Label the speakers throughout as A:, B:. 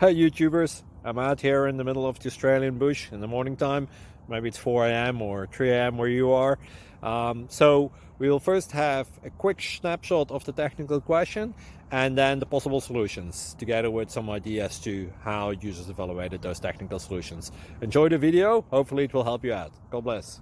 A: Hey YouTubers, I'm out here in the middle of the Australian bush in the morning time. Maybe it's 4 a.m. or 3 a.m. where you are. So we'll first have a quick snapshot of the technical question and then the possible solutions, together with some ideas to how users evaluated those technical solutions. Enjoy the video, hopefully it will help you out. God bless.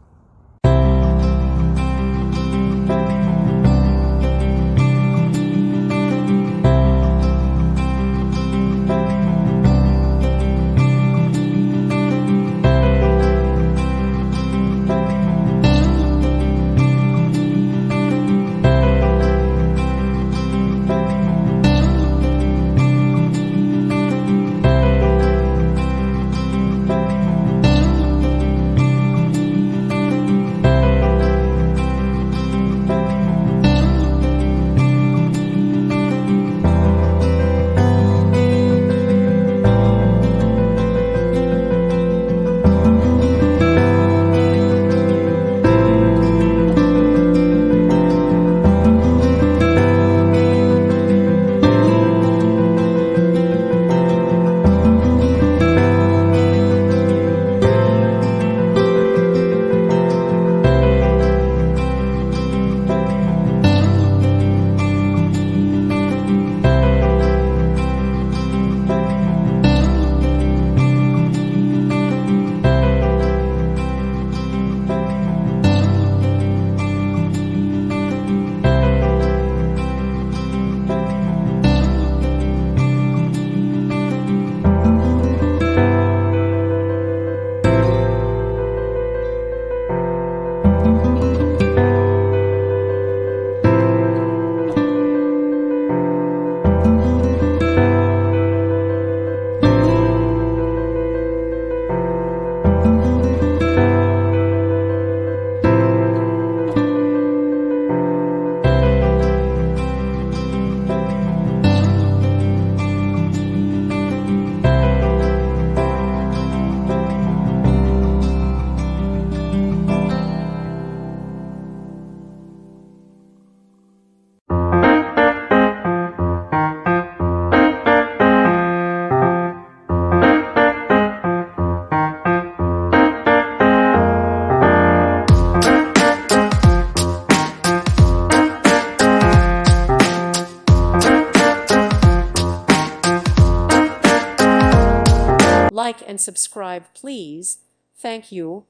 B: Like and subscribe, please. Thank you.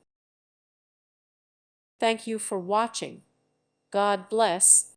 B: Thank you for watching. God bless.